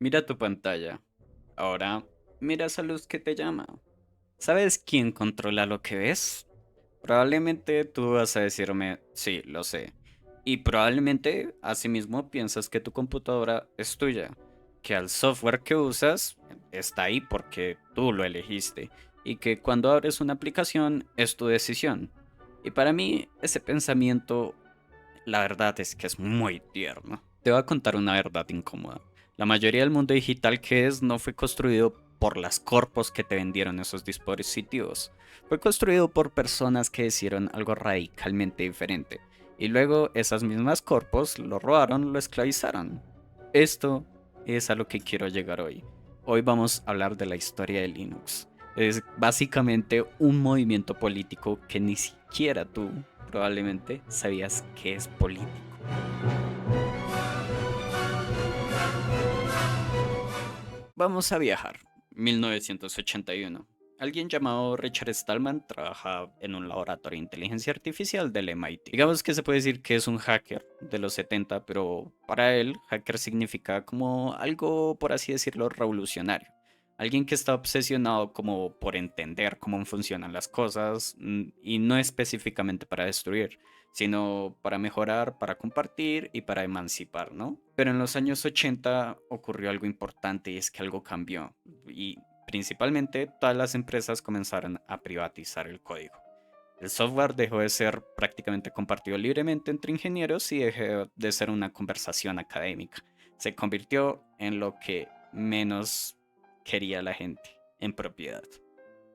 Mira tu pantalla. Ahora, mira esa luz que te llama. ¿Sabes quién controla lo que ves? Probablemente tú vas a decirme, sí, lo sé. Y probablemente, asimismo, piensas que tu computadora es tuya, que el software que usas está ahí porque tú lo elegiste, y que cuando abres una aplicación es tu decisión. Y para mí, ese pensamiento, la verdad es que es muy tierno. Te voy a contar una verdad incómoda. La mayoría del mundo digital que es no fue construido por las corpos que te vendieron esos dispositivos. Fue construido por personas que hicieron algo radicalmente diferente. Y luego esas mismas corpos lo robaron, lo esclavizaron. Esto es a lo que quiero llegar hoy. Hoy vamos a hablar de la historia de Linux. Es básicamente un movimiento político que ni siquiera tú probablemente sabías que es político. Vamos a viajar. 1981. Alguien llamado Richard Stallman trabaja en un laboratorio de inteligencia artificial del MIT. Digamos que se puede decir que es un hacker de los 70, pero para él, hacker significa como algo, por así decirlo, revolucionario. Alguien que está obsesionado como por entender cómo funcionan las cosas y no específicamente para destruir, sino para mejorar, para compartir y para emancipar, ¿no? Pero en los años 80 ocurrió algo importante y es que algo cambió y principalmente todas las empresas comenzaron a privatizar el código. El software dejó de ser prácticamente compartido libremente entre ingenieros y dejó de ser una conversación académica. Se convirtió en lo que menos quería la gente, en propiedad.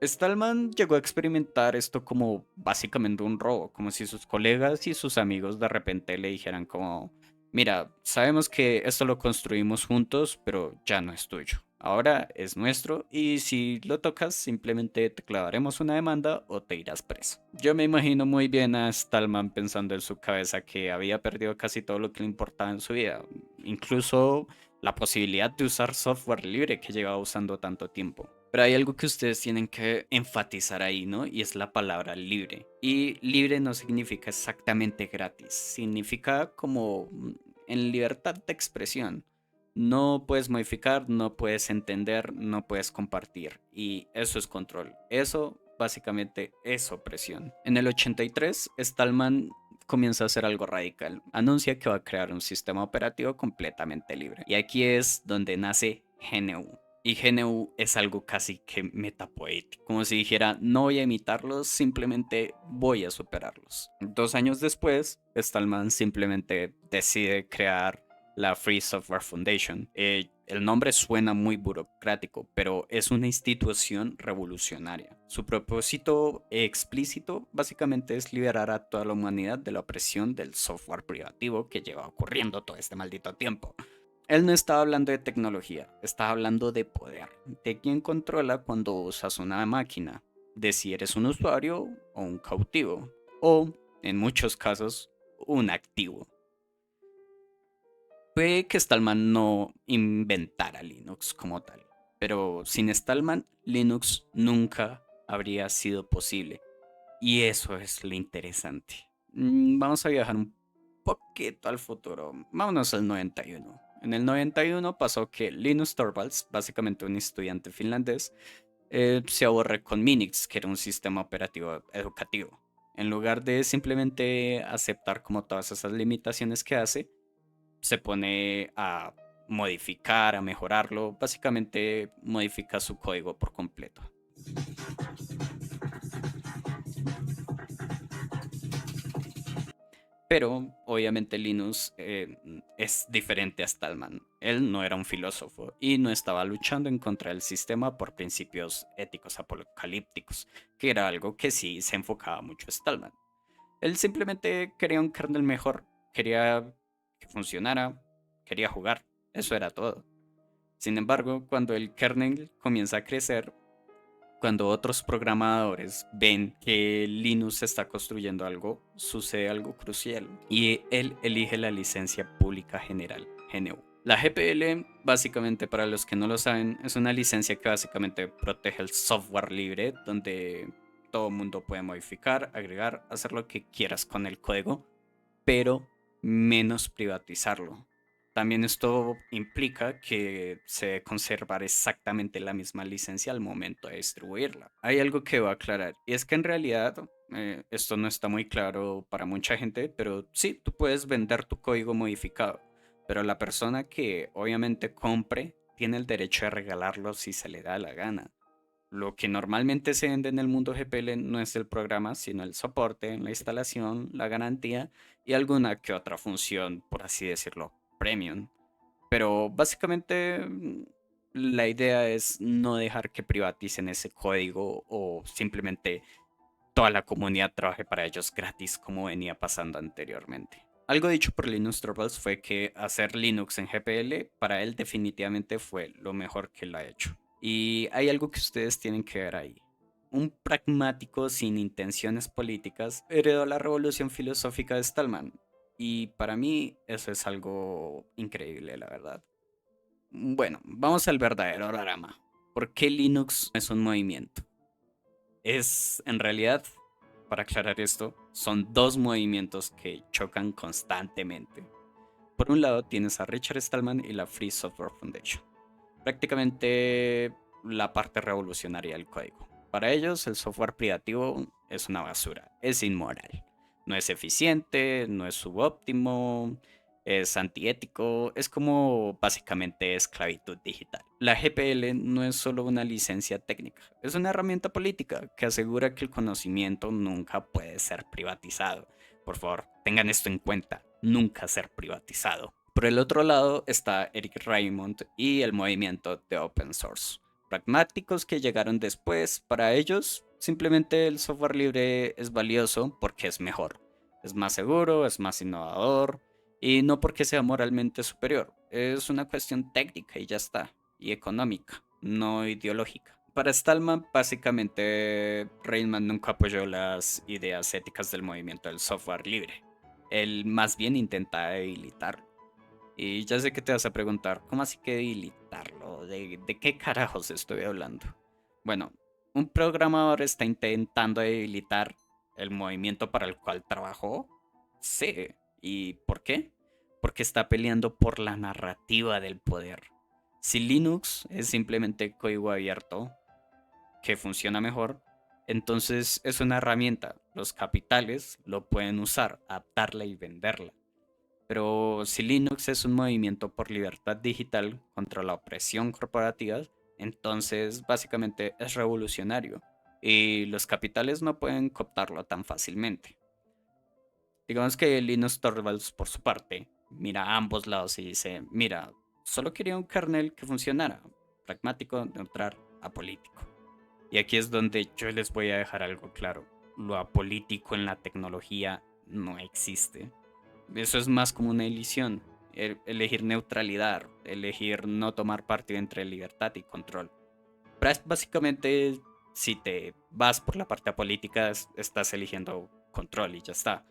Stallman llegó a experimentar esto como básicamente un robo, como si sus colegas y sus amigos de repente le dijeran como, mira, sabemos que esto lo construimos juntos, pero ya no es tuyo. Ahora es nuestro y si lo tocas simplemente te clavaremos una demanda o te irás preso. Yo me imagino muy bien a Stallman pensando en su cabeza que había perdido casi todo lo que le importaba en su vida, incluso la posibilidad de usar software libre que llevaba usando tanto tiempo. Pero hay algo que ustedes tienen que enfatizar ahí, ¿no? Y es la palabra libre. Y libre no significa exactamente gratis, significa como en libertad de expresión. No puedes modificar, no puedes entender, no puedes compartir. Y eso es control. Eso básicamente es opresión. En el 83, Stallman comienza a hacer algo radical. Anuncia que va a crear un sistema operativo completamente libre. Y aquí es donde nace GNU. Y GNU es algo casi que metapoético, como si dijera, no voy a imitarlos, simplemente voy a superarlos. 2 años después, Stallman simplemente decide crear la Free Software Foundation. El nombre suena muy burocrático, pero es una institución revolucionaria. Su propósito explícito básicamente es liberar a toda la humanidad de la opresión del software privativo que lleva ocurriendo todo este maldito tiempo. Él no estaba hablando de tecnología, estaba hablando de poder, de quién controla cuando usas una máquina, de si eres un usuario o un cautivo, o, en muchos casos, un activo. Puede que Stallman no inventara Linux como tal, pero sin Stallman, Linux nunca habría sido posible. Y eso es lo interesante. Vamos a viajar un poquito al futuro. Vámonos al 91. En el 91 pasó que Linus Torvalds, básicamente un estudiante finlandés, se aburre con Minix, que era un sistema operativo educativo. En lugar de simplemente aceptar como todas esas limitaciones que hace, se pone a modificar, a mejorarlo. Básicamente modifica su código por completo. Pero obviamente Linus es diferente a Stallman. Él no era un filósofo y no estaba luchando en contra del sistema por principios éticos apocalípticos, que era algo que sí se enfocaba mucho a Stallman. Él simplemente quería un kernel mejor, quería que funcionara, quería jugar, eso era todo. Sin embargo, cuando el kernel comienza a crecer, cuando otros programadores ven que Linus está construyendo algo, sucede algo crucial y él elige la licencia pública general, GNU. La GPL, básicamente para los que no lo saben, es una licencia que básicamente protege el software libre, donde todo el mundo puede modificar, agregar, hacer lo que quieras con el código, pero menos privatizarlo. también esto implica que se debe conservar exactamente la misma licencia al momento de distribuirla. Hay algo que voy a aclarar, y es que en realidad esto no está muy claro para mucha gente, pero sí, tú puedes vender tu código modificado, pero la persona que obviamente compre tiene el derecho de regalarlo si se le da la gana. Lo que normalmente se vende en el mundo GPL no es el programa, sino el soporte, la instalación, la garantía y alguna que otra función, por así decirlo, premium. Pero básicamente la idea es no dejar que privaticen ese código o simplemente toda la comunidad trabaje para ellos gratis como venía pasando anteriormente. Algo dicho por Linus Torvalds fue que hacer Linux en GPL para él definitivamente fue lo mejor que él ha hecho. Y hay algo que ustedes tienen que ver ahí. Un pragmático sin intenciones políticas heredó la revolución filosófica de Stallman. Y para mí eso es algo increíble, la verdad. Bueno, vamos al verdadero drama. ¿Por qué Linux es un movimiento? Es, en realidad, para aclarar esto, son dos movimientos que chocan constantemente. Por un lado tienes a Richard Stallman y la Free Software Foundation. Prácticamente la parte revolucionaria del código. Para ellos el software privativo es una basura, es inmoral. No es eficiente, no es subóptimo, es antiético, es como básicamente esclavitud digital. La GPL no es solo una licencia técnica, es una herramienta política que asegura que el conocimiento nunca puede ser privatizado. Por favor, tengan esto en cuenta, nunca ser privatizado. Por el otro lado está Eric Raymond y el movimiento de open source. Pragmáticos que llegaron después, para ellos simplemente el software libre es valioso porque es mejor. Es más seguro, es más innovador y no porque sea moralmente superior. Es una cuestión técnica y ya está. Y económica, no ideológica. Para Stallman, básicamente, Raymond nunca apoyó las ideas éticas del movimiento del software libre. Él más bien intenta debilitarlo. Y ya sé que te vas a preguntar, ¿cómo así que debilitarlo? ¿De qué carajos estoy hablando? Bueno, un programador está intentando debilitar el movimiento para el cual trabajó. Sí. ¿Y por qué? Porque está peleando por la narrativa del poder. Si Linux es simplemente código abierto, que funciona mejor, entonces es una herramienta. Los capitales lo pueden usar, adaptarla y venderla. Pero si Linux es un movimiento por libertad digital contra la opresión corporativa, entonces básicamente es revolucionario y los capitales no pueden cooptarlo tan fácilmente. Digamos que Linus Torvalds, por su parte, mira a ambos lados y dice, mira, solo quería un kernel que funcionara, pragmático, neutral, apolítico. Y aquí es donde yo les voy a dejar algo claro. Lo apolítico en la tecnología no existe. Eso es más como una elección. Elegir neutralidad, elegir no tomar partido entre libertad y control. Básicamente, si te vas por la parte política, estás eligiendo control y ya está.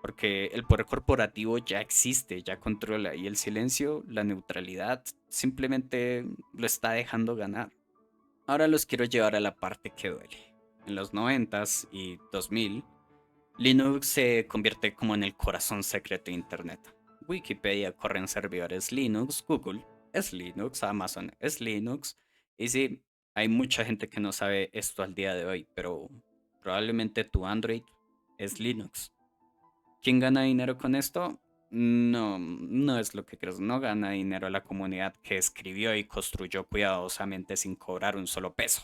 Porque el poder corporativo ya existe, ya controla. Y el silencio, la neutralidad, simplemente lo está dejando ganar. Ahora los quiero llevar a la parte que duele. En los 90s y 2000, Linux se convierte como en el corazón secreto de Internet. Wikipedia corre en servidores Linux, Google es Linux, Amazon es Linux. Y sí, hay mucha gente que no sabe esto al día de hoy, pero probablemente tu Android es Linux. ¿Quién gana dinero con esto? No, no es lo que crees. No gana dinero la comunidad que escribió y construyó cuidadosamente sin cobrar un solo peso.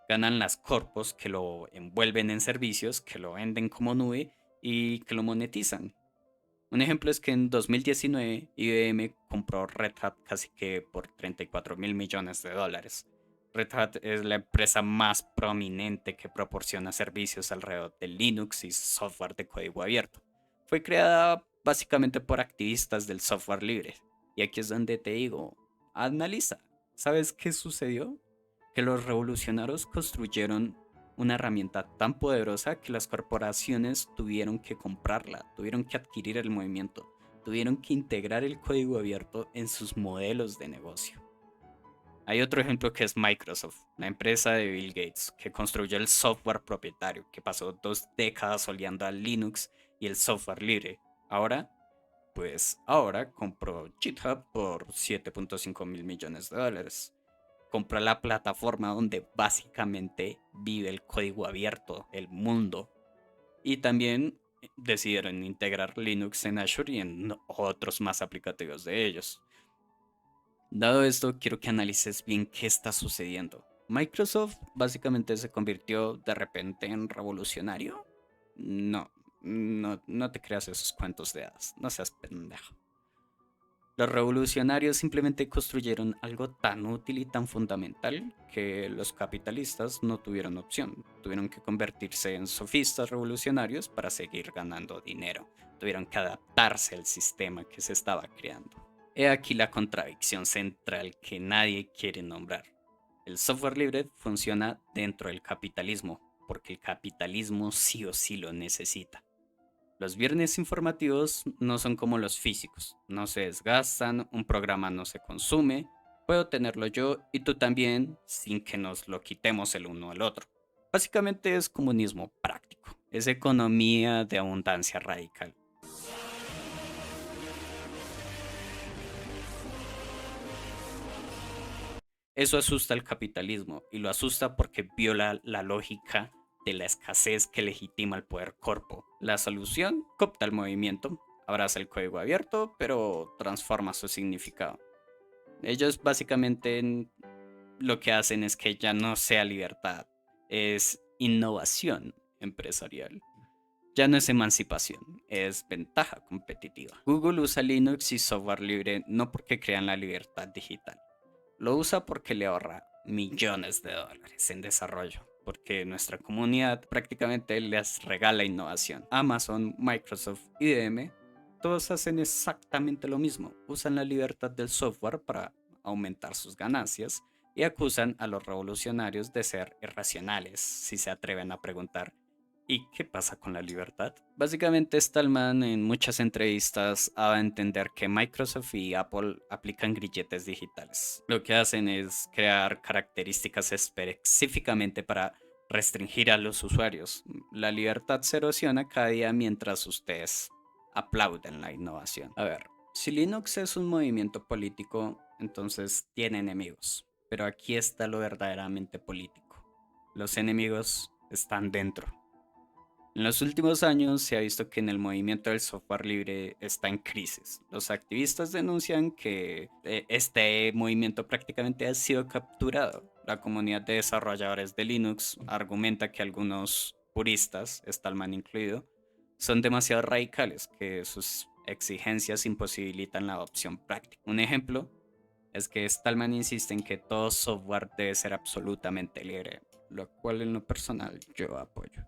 Ganan las corpos que lo envuelven en servicios, que lo venden como nube y que lo monetizan. Un ejemplo es que en 2019 IBM compró Red Hat casi que por 34.000 millones de dólares. Red Hat es la empresa más prominente que proporciona servicios alrededor de Linux y software de código abierto. Fue creada básicamente por activistas del software libre. Y aquí es donde te digo, analiza. ¿Sabes qué sucedió? Que los revolucionarios construyeron una herramienta tan poderosa que las corporaciones tuvieron que comprarla, tuvieron que adquirir el movimiento, tuvieron que integrar el código abierto en sus modelos de negocio. Hay otro ejemplo que es Microsoft, la empresa de Bill Gates, que construyó el software propietario, que pasó 2 décadas oleando al Linux y el software libre. Ahora Pues ahora compró GitHub por 7.5 mil millones de dólares. Compra la plataforma donde básicamente vive el código abierto, el mundo. Y también decidieron integrar Linux en Azure y en otros más aplicativos de ellos. Dado esto, quiero que analices bien qué está sucediendo. Microsoft básicamente se convirtió de repente en revolucionario. No, no te creas esos cuentos de hadas, no seas pendejo. Los revolucionarios simplemente construyeron algo tan útil y tan fundamental que los capitalistas no tuvieron opción. Tuvieron que convertirse en sofistas revolucionarios para seguir ganando dinero. Tuvieron que adaptarse al sistema que se estaba creando. He aquí la contradicción central que nadie quiere nombrar. El software libre funciona dentro del capitalismo, porque el capitalismo sí o sí lo necesita. Los viernes informativos no son como los físicos, no se desgastan, un programa no se consume, puedo tenerlo yo y tú también sin que nos lo quitemos el uno al otro. Básicamente es comunismo práctico, es economía de abundancia radical. Eso asusta al capitalismo y lo asusta porque viola la lógica de la escasez que legitima el poder corpo. La solución coopta el movimiento, abraza el código abierto, pero transforma su significado. Ellos básicamente lo que hacen es que ya no sea libertad, es innovación empresarial. Ya no es emancipación, es ventaja competitiva. Google usa Linux y software libre no porque crean la libertad digital, lo usa porque le ahorra millones de dólares en desarrollo, porque nuestra comunidad prácticamente les regala innovación. Amazon, Microsoft, IBM, todos hacen exactamente lo mismo. Usan la libertad del software para aumentar sus ganancias y acusan a los revolucionarios de ser irracionales, si se atreven a preguntar ¿y qué pasa con la libertad? Básicamente, Stallman en muchas entrevistas ha dado a entender que Microsoft y Apple aplican grilletes digitales. Lo que hacen es crear características específicamente para restringir a los usuarios. La libertad se erosiona cada día mientras ustedes aplauden la innovación. A ver, si Linux es un movimiento político, entonces tiene enemigos. Pero aquí está lo verdaderamente político. Los enemigos están dentro. En los últimos años se ha visto que en el movimiento del software libre está en crisis. Los activistas denuncian que este movimiento prácticamente ha sido capturado. La comunidad de desarrolladores de Linux argumenta que algunos puristas, Stallman incluido, son demasiado radicales, que sus exigencias imposibilitan la adopción práctica. Un ejemplo es que Stallman insiste en que todo software debe ser absolutamente libre, lo cual en lo personal yo apoyo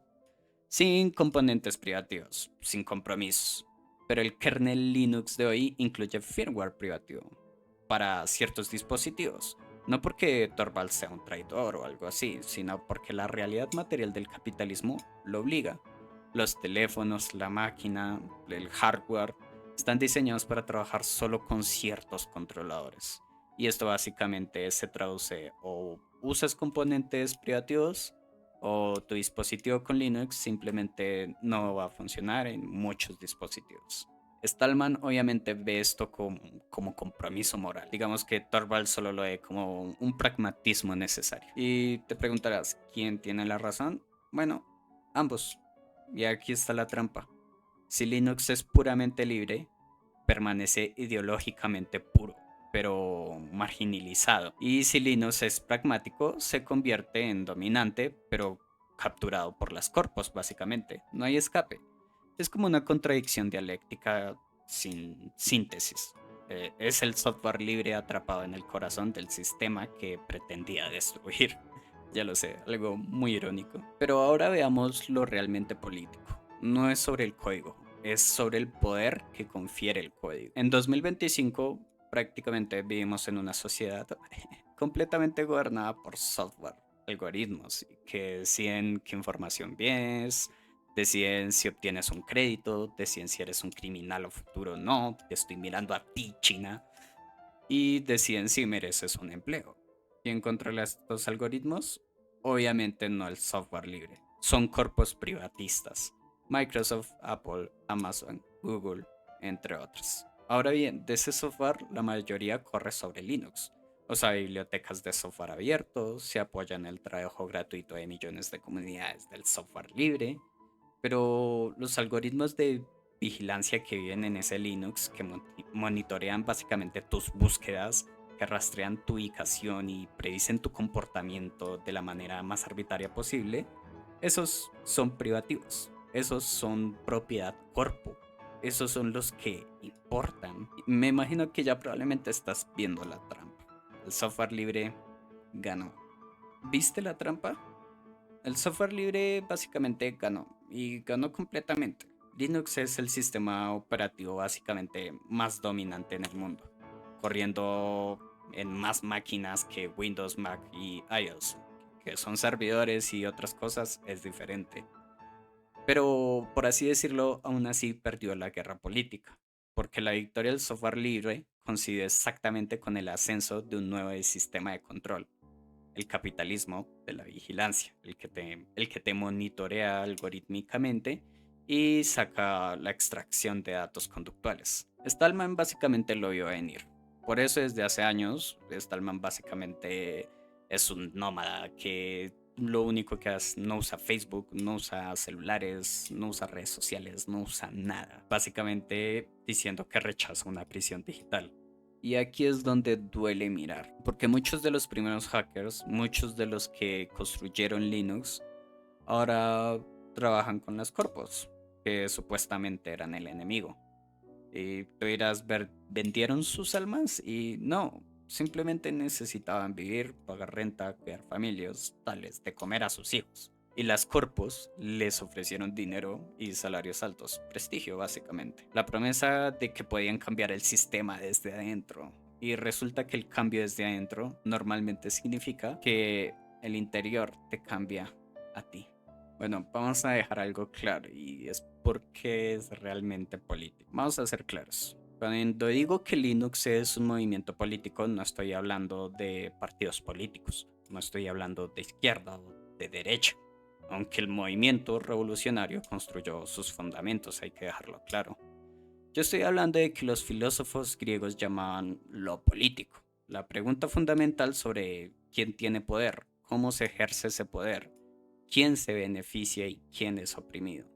sin componentes privativos, sin compromisos. Pero el kernel Linux de hoy incluye firmware privativo para ciertos dispositivos. No porque Torvalds sea un traidor o algo así, sino porque la realidad material del capitalismo lo obliga. Los teléfonos, la máquina, el hardware están diseñados para trabajar solo con ciertos controladores. Y esto básicamente se traduce o usas componentes privativos o tu dispositivo con Linux simplemente no va a funcionar en muchos dispositivos. Stallman obviamente ve esto como compromiso moral. Digamos que Torvalds solo lo ve como un pragmatismo necesario. Y te preguntarás, ¿quién tiene la razón? Bueno, ambos. Y aquí está la trampa. Si Linux es puramente libre, permanece ideológicamente puro, pero marginalizado. Y si Linux es pragmático, se convierte en dominante, pero capturado por las corpos, básicamente. No hay escape. Es como una contradicción dialéctica sin síntesis. Es el software libre atrapado en el corazón del sistema que pretendía destruir. Ya lo sé, algo muy irónico. Pero ahora veamos lo realmente político. No es sobre el código, es sobre el poder que confiere el código. En 2025 prácticamente vivimos en una sociedad completamente gobernada por software, algoritmos que deciden qué información ves, deciden si obtienes un crédito, deciden si eres un criminal o futuro o no, te estoy mirando a ti, China, y deciden si mereces un empleo. ¿Quién controla estos algoritmos? Obviamente no el software libre, son corpos privatistas. Microsoft, Apple, Amazon, Google. entre otras. Ahora bien, de ese software la mayoría corre sobre Linux. O sea, bibliotecas de software abierto, se apoya en el trabajo gratuito de millones de comunidades del software libre, pero los algoritmos de vigilancia que viven en ese Linux, que monitorean básicamente tus búsquedas, que rastrean tu ubicación y predicen tu comportamiento de la manera más arbitraria posible, esos son privativos, esos son propiedad corpo, esos son los que importan. Me imagino que ya probablemente estás viendo la trampa. El software libre ganó. ¿Viste la trampa? El software libre básicamente ganó y ganó completamente. Linux es el sistema operativo básicamente más dominante en el mundo, corriendo en más máquinas que Windows, Mac y iOS, que son servidores y otras cosas, es diferente. Pero, por así decirlo, aún así perdió la guerra política, porque la victoria del software libre coincide exactamente con el ascenso de un nuevo sistema de control, el capitalismo de la vigilancia, el que te monitorea algorítmicamente y saca la extracción de datos conductuales. Stallman básicamente lo vio venir. Por eso desde hace años, Stallman básicamente es un nómada que lo único que hace, no usa Facebook, no usa celulares, no usa redes sociales, no usa nada. Básicamente diciendo que rechaza una prisión digital. Y aquí es donde duele mirar, porque muchos de los primeros hackers, muchos de los que construyeron Linux, ahora trabajan con las corpos, que supuestamente eran el enemigo. Y tú dirás, ¿vendieron sus almas? Y no, simplemente necesitaban vivir, pagar renta, cuidar familias, darles de comer a sus hijos. Y las corpos les ofrecieron dinero y salarios altos, prestigio básicamente. La promesa de que podían cambiar el sistema desde adentro. Y resulta que el cambio desde adentro normalmente significa que el interior te cambia a ti. Bueno, vamos a dejar algo claro y es porque es realmente político. Vamos a ser claros. Cuando digo que Linux es un movimiento político, no estoy hablando de partidos políticos, no estoy hablando de izquierda o de derecha, aunque el movimiento revolucionario construyó sus fundamentos, hay que dejarlo claro. Yo estoy hablando de que los filósofos griegos llamaban lo político, la pregunta fundamental sobre quién tiene poder, cómo se ejerce ese poder, quién se beneficia y quién es oprimido.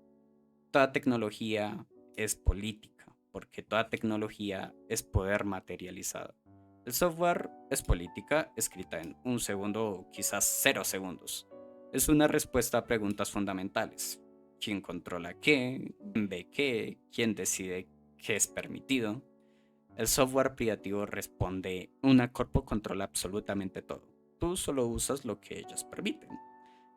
Toda tecnología es política, porque toda tecnología es poder materializado. El software es política escrita en un segundo o quizás 0 segundos. Es una respuesta a preguntas fundamentales. ¿Quién controla qué? ¿Quién ve qué? ¿Quién decide qué es permitido? El software privativo responde, una corpo controla absolutamente todo. Tú solo usas lo que ellos permiten.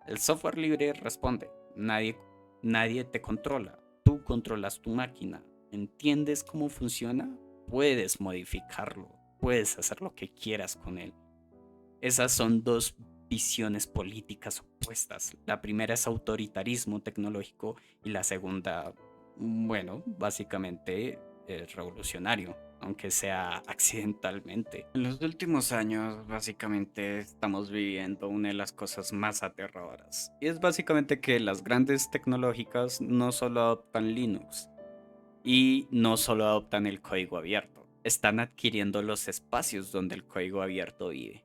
El software libre responde, nadie te controla, tú controlas tu máquina, entiendes cómo funciona, puedes modificarlo, puedes hacer lo que quieras con él. Esas son dos visiones políticas opuestas. La primera es autoritarismo tecnológico y la segunda, bueno, básicamente es revolucionario, aunque sea accidentalmente. En los últimos años, básicamente, estamos viviendo una de las cosas más aterradoras. Y es básicamente que las grandes tecnológicas no solo adoptan Linux y no solo adoptan el código abierto, están adquiriendo los espacios donde el código abierto vive.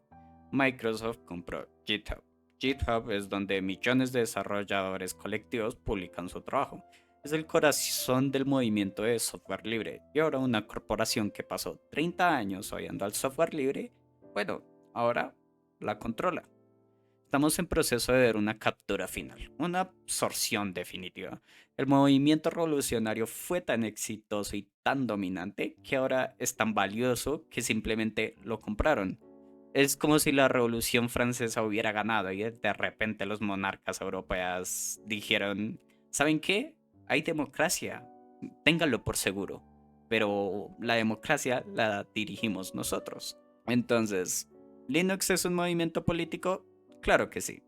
Microsoft compró GitHub. GitHub es donde millones de desarrolladores colectivos publican su trabajo. Es el corazón del movimiento de software libre. Y ahora una corporación que pasó 30 años odiando al software libre, bueno, ahora la controla. Estamos en proceso de ver una captura final, una absorción definitiva. El movimiento revolucionario fue tan exitoso y tan dominante que ahora es tan valioso que simplemente lo compraron. Es como si la Revolución Francesa hubiera ganado y de repente los monarcas europeos dijeron, ¿saben qué? Hay democracia, ténganlo por seguro, pero la democracia la dirigimos nosotros. Entonces, ¿Linux es un movimiento político? Claro que sí.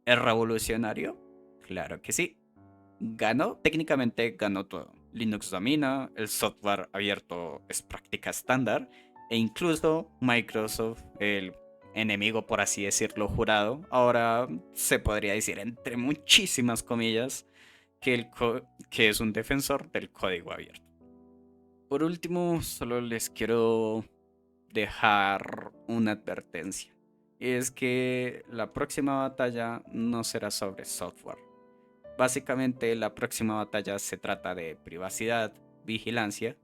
¿Es revolucionario? Claro que sí. ¿Ganó? Técnicamente ganó todo. Linux domina, el software abierto es práctica estándar e incluso Microsoft, el enemigo por así decirlo jurado, ahora se podría decir entre muchísimas comillas que es un defensor del código abierto. Por último, solo les quiero dejar una advertencia. Y es que la próxima batalla no será sobre software. Básicamente, la próxima batalla se trata de privacidad, vigilancia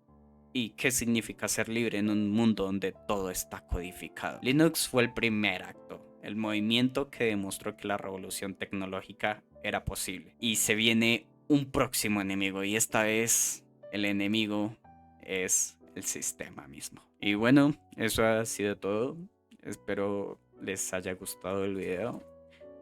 y qué significa ser libre en un mundo donde todo está codificado. Linux fue el primer acto, el movimiento que demostró que la revolución tecnológica era posible. Y se viene un próximo enemigo, y esta vez el enemigo es el sistema mismo. Y bueno, eso ha sido todo. Espero les haya gustado el video.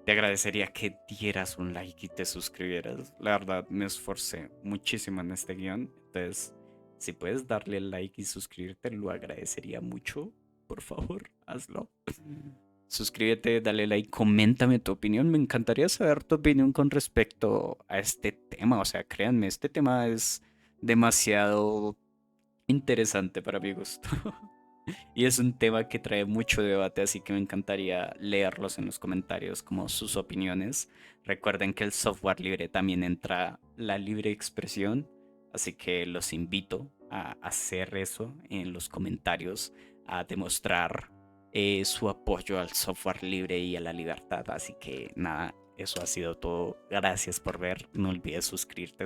Te agradecería que dieras un like y te suscribieras. La verdad, me esforcé muchísimo en este guión. Entonces, si puedes darle like y suscribirte, lo agradecería mucho. Por favor, hazlo. Suscríbete, dale like, coméntame tu opinión. Me encantaría saber tu opinión con respecto a este tema. O sea, créanme, este tema es demasiado interesante para mi gusto. Y es un tema que trae mucho debate, así que me encantaría leerlos en los comentarios como sus opiniones. Recuerden que el software libre también entra la libre expresión, así que los invito a hacer eso en los comentarios, a demostrar su apoyo al software libre y a la libertad. Así que nada, eso ha sido todo. Gracias por ver. No olvides suscribirte.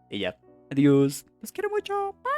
Y ya. Adiós. Los quiero mucho. Bye.